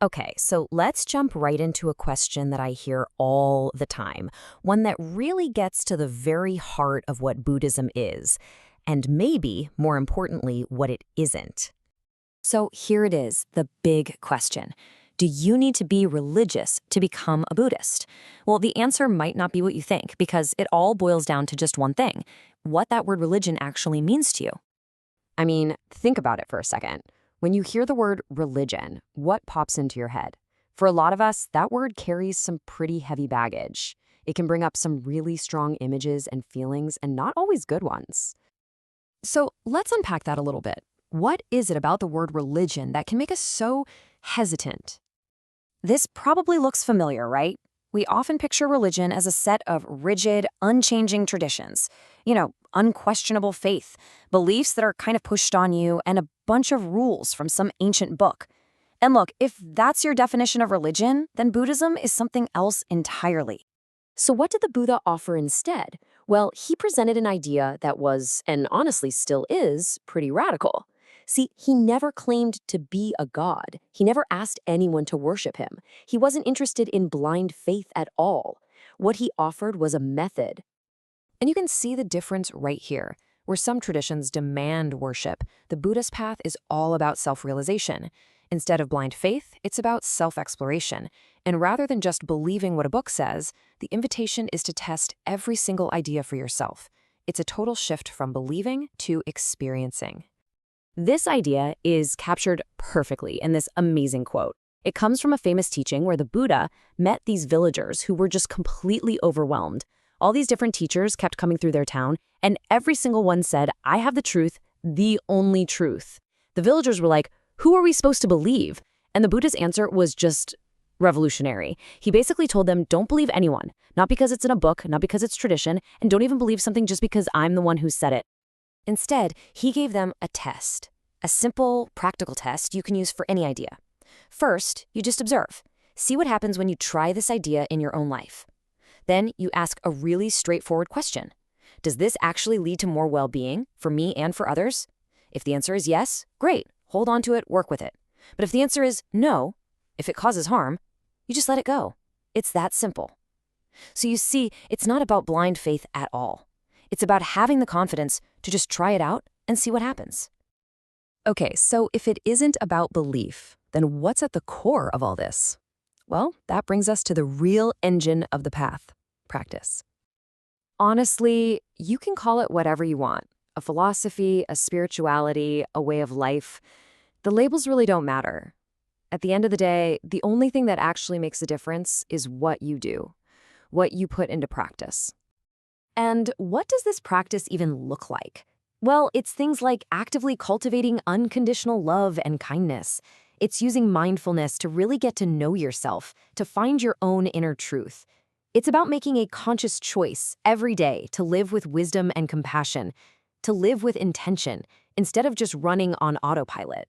Okay, so let's jump right into a question that I hear all the time, one that really gets to the very heart of what Buddhism is, and maybe, more importantly, what it isn't. So here it is, the big question. Do you need to be religious to become a Buddhist? Well, the answer might not be what you think, because it all boils down to just one thing: what that word religion actually means to you. I mean, think about it for a second. When you hear the word religion, what pops into your head? For a lot of us, that word carries some pretty heavy baggage. It can bring up some really strong images and feelings, and not always good ones. So let's unpack that a little bit. What is it about the word religion that can make us so hesitant? This probably looks familiar, right? We often picture religion as a set of rigid, unchanging traditions. Unquestionable faith, beliefs that are kind of pushed on you, and a bunch of rules from some ancient book. And look, if that's your definition of religion, then Buddhism is something else entirely. So what did the Buddha offer instead? Well, he presented an idea that was, and honestly still is, pretty radical. See, he never claimed to be a god. He never asked anyone to worship him. He wasn't interested in blind faith at all. What he offered was a method. And you can see the difference right here. Where some traditions demand worship, the Buddhist path is all about self-realization. Instead of blind faith, it's about self-exploration. And rather than just believing what a book says, the invitation is to test every single idea for yourself. It's a total shift from believing to experiencing. This idea is captured perfectly in this amazing quote. It comes from a famous teaching where the Buddha met these villagers who were just completely overwhelmed. All these different teachers kept coming through their town, and every single one said, "I have the truth, the only truth." The villagers were like, "Who are we supposed to believe?" And the Buddha's answer was just revolutionary. He basically told them, don't believe anyone, not because it's in a book, not because it's tradition, and don't even believe something just because I'm the one who said it. Instead, he gave them a test, a simple, practical test you can use for any idea. First, you just observe. See what happens when you try this idea in your own life. Then you ask a really straightforward question. Does this actually lead to more well-being for me and for others? If the answer is yes, great, hold on to it, work with it. But if the answer is no, if it causes harm, you just let it go. It's that simple. So you see, it's not about blind faith at all. It's about having the confidence to just try it out and see what happens. Okay, so if it isn't about belief, then what's at the core of all this? Well, that brings us to the real engine of the path: practice. Honestly, you can call it whatever you want: a philosophy, a spirituality, a way of life. The labels really don't matter. At the end of the day, the only thing that actually makes a difference is what you do, what you put into practice. And what does this practice even look like? Well, it's things like actively cultivating unconditional love and kindness. It's using mindfulness to really get to know yourself, to find your own inner truth. It's about making a conscious choice every day to live with wisdom and compassion, to live with intention, instead of just running on autopilot.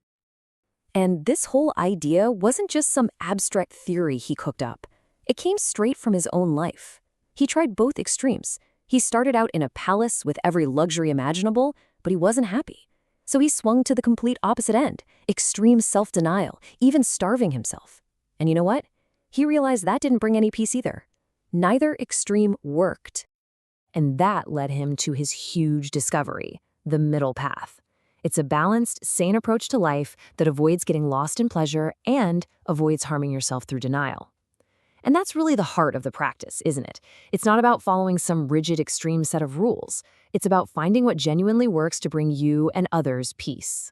And this whole idea wasn't just some abstract theory he cooked up. It came straight from his own life. He tried both extremes. He started out in a palace with every luxury imaginable, but he wasn't happy. So he swung to the complete opposite end: extreme self-denial, even starving himself. And you know what? He realized that didn't bring any peace either. Neither extreme worked. And that led him to his huge discovery: the middle path. It's a balanced, sane approach to life that avoids getting lost in pleasure and avoids harming yourself through denial. And that's really the heart of the practice, isn't it? It's not about following some rigid, extreme set of rules. It's about finding what genuinely works to bring you and others peace.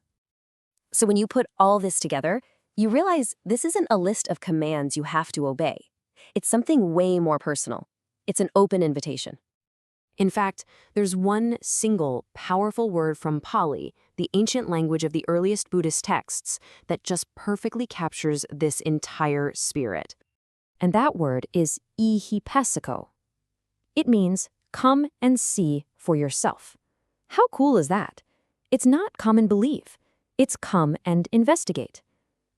So when you put all this together, you realize this isn't a list of commands you have to obey. It's something way more personal. It's an open invitation. In fact, there's one single, powerful word from Pali, the ancient language of the earliest Buddhist texts, that just perfectly captures this entire spirit. And that word is ihipesiko. It means come and see for yourself. How cool is that? It's not come and believe. It's come and investigate.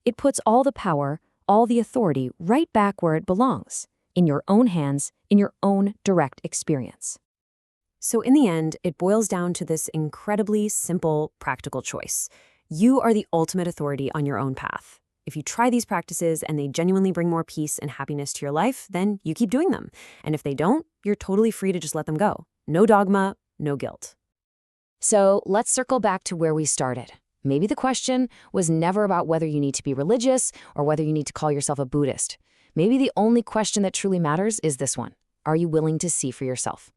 It puts all the power, all the authority right back where it belongs, in your own hands, in your own direct experience. So in the end, it boils down to this incredibly simple, practical choice. You are the ultimate authority on your own path. If you try these practices and they genuinely bring more peace and happiness to your life, then you keep doing them. And if they don't, you're totally free to just let them go. No dogma, no guilt. So let's circle back to where we started. Maybe the question was never about whether you need to be religious or whether you need to call yourself a Buddhist. Maybe the only question that truly matters is this one. Are you willing to see for yourself?